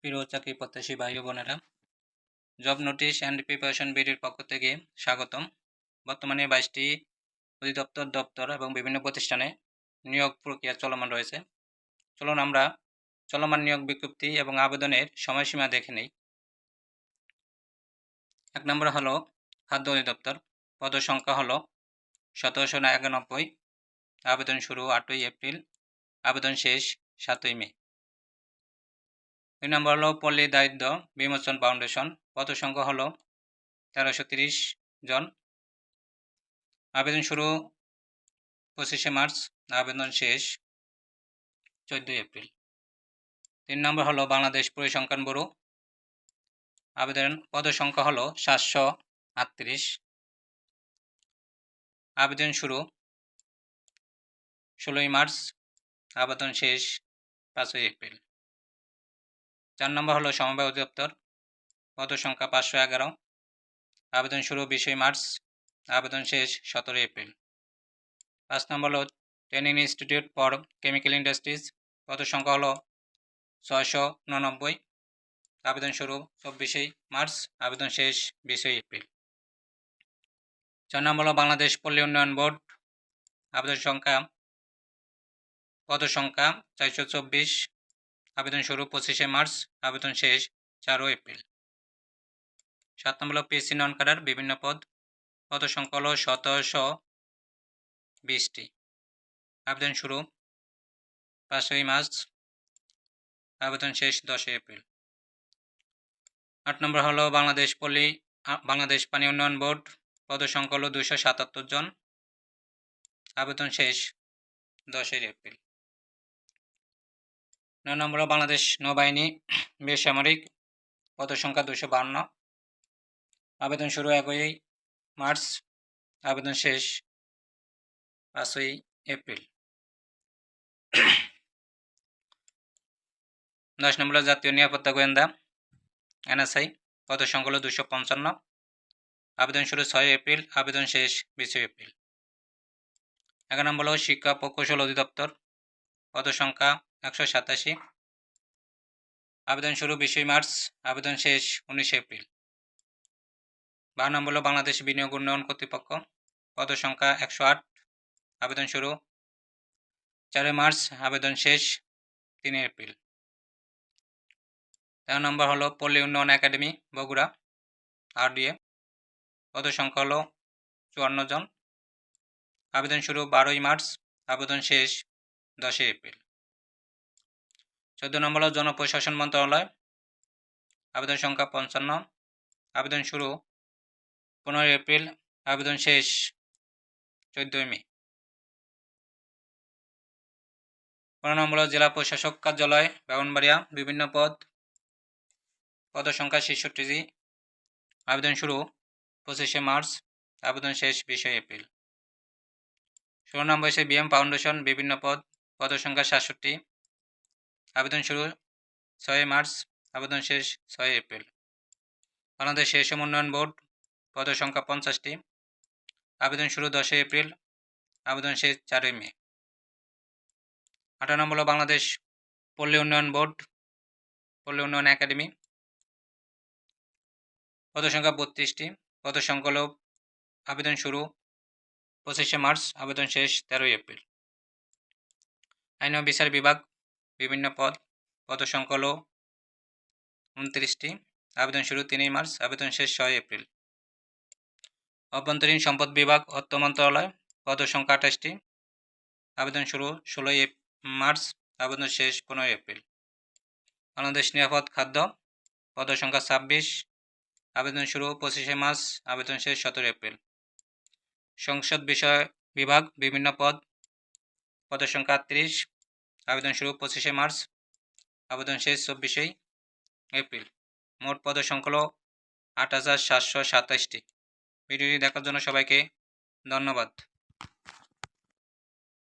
প্রিয় চাকরি প্রত্যাশী ভাই ও বোনেরা, জব নোটিশ অ্যান্ড প্রিপারেশন বিডির পক্ষ থেকে স্বাগতম। বর্তমানে 22টি অধিদপ্তর দপ্তর এবং বিভিন্ন প্রতিষ্ঠানে নিয়োগ প্রক্রিয়া চলমান রয়েছে। চলুন আমরা চলমান নিয়োগ বিজ্ঞপ্তি এবং আবেদনের সময়সীমা দেখে নিই। 1 নম্বর হলো খাদ্য অধিদপ্তর, পদ সংখ্যা হলো 1791, আবেদন শুরু 8ই এপ্রিল, আবেদন শেষ 7ই মে। 2 নম্বর হলো পল্লী দারিদ্র বিমোচন ফাউন্ডেশন, পদ সংখ্যা হলো 1330 জন, আবেদন শুরু 25শে মার্চ, আবেদন শেষ 14ই এপ্রিল। 3 নম্বর হলো বাংলাদেশ পরিসংখ্যান ব্যুরো, আবেদন পদ সংখ্যা হলো 738, আবেদন শুরু 16ই মার্চ, আবেদন শেষ 5ই এপ্রিল। 4 নম্বর হলো সমবায় অধিদপ্তর, পদ সংখ্যা 511, আবেদন শুরু 20ই মার্চ, আবেদন শেষ 17ই এপ্রিল। 5 নম্বর হলো training institute for chemical industries, পদ সংখ্যা হলো 699, আবেদন শুরু 24শে মার্চ, আবেদন শেষ 20ই এপ্রিল। 4 নম্বর হলো বাংলাদেশ পল্লী উন্নয়ন বোর্ড, আবেদন সংখ্যা পদ সংখ্যা 424, আবেদন শুরু 25শে মার্চ, আবেদন শেষ 4 এপ্রিল। 7 নম্বর হলো পিএসসি নন ক্যাডার বিভিন্ন পদ, পদ সংখ্যা হলো 1720টি, আবেদন শুরু 5ই মার্চ, আবেদন শেষ 10 এপ্রিল। 8 নম্বর হলো বাংলাদেশ পানি উন্নয়ন বোর্ড, পদ সংখ্যা হলো 277 জন, আবেদন শেষ 10 এপ্রিল। 9 নম্বর বাংলাদেশ নৌবাহিনী বেসামরিক, পদ সংখ্যা 252, আবেদন শুরু 1ই মার্চ, আবেদন শেষ 5ই এপ্রিল। 10 নম্বর জাতীয় নিরাপত্তা গোয়েন্দা এনএসআই, পদ সংখ্যা হলো 255, আবেদন শুরু 6 এপ্রিল, আবেদন শেষ 20 এপ্রিল। 11 নম্বর হলো শিক্ষা প্রকৌশল অধিদপ্তর, পদ সংখ্যা 187, আবেদন শুরু 20 মার্চ, আবেদন শেষ 19 এপ্রিল। 12 নম্বর হলো বাংলাদেশ বিনিয়োগ উন্নয়ন কর্তৃপক্ষ, পদ সংখ্যা 108, আবেদন শুরু 4 মার্চ, আবেদন শেষ 3 এপ্রিল। 13 নম্বর হলো পল্লী উন্নয়ন একাডেমি বগুড়া RDA, পদ সংখ্যা হলো 54 জন, আবেদন শুরু 12ই মার্চ, আবেদন শেষ 10 এপ্রিল। 14 নম্বর হলো জনপ্রশাসন মন্ত্রণালয়, আবেদন সংখ্যা 55, আবেদন শুরু 15 এপ্রিল, আবেদন শেষ 14 মে। 15 নম্বর জেলা প্রশাসক কার্যালয় ব্রাহ্মণবাড়িয়া বিভিন্ন পদ, পদ সংখ্যা 66টি, আবেদন শুরু 25শে মার্চ, আবেদন শেষ 20 এপ্রিল। 16 নম্বর বিএম ফাউন্ডেশন বিভিন্ন পদ, পদ সংখ্যা 67, আবেদন শুরু 6 মার্চ, আবেদন শেষ 6 এপ্রিল। বাংলাদেশ রেশম উন্নয়ন বোর্ড, পদ সংখ্যা 50টি, আবেদন শুরু 10 এপ্রিল, আবেদন শেষ 4 মে। 18 নম্বর বাংলাদেশ পল্লী উন্নয়ন বোর্ড, পল্লী উন্নয়ন একাডেমি, পদ সংখ্যা 32টি, পদ সংখ্যা হলো আবেদন শুরু 25শে মার্চ, আবেদন শেষ 13 এপ্রিল। আইন ও বিচার বিভাগ বিভিন্ন পদ, পদ সংখ্যা হলো 29টি, আবেদন শুরু 3 মার্চ, আবেদন শেষ 6 এপ্রিল। অভ্যন্তরীণ সম্পদ বিভাগ অর্থ মন্ত্রণালয়, পদ সংখ্যা 28টি, আবেদন শুরু 16 মার্চ, আবেদন শেষ 15 এপ্রিল। বাংলাদেশ নিরাপদ খাদ্য, পদ সংখ্যা 26, আবেদন শুরু 25শে মার্চ, আবেদন শেষ 17 এপ্রিল। সংসদ বিষয় বিভাগ বিভিন্ন পদ, পদ সংখ্যা 38, আবেদন শুরু 25শে মার্চ, আবেদন শেষ 24 এপ্রিল। মোট পদ সংখ্যা হলো 8727টি। ভিডিওটি দেখার জন্য সবাইকে ধন্যবাদ।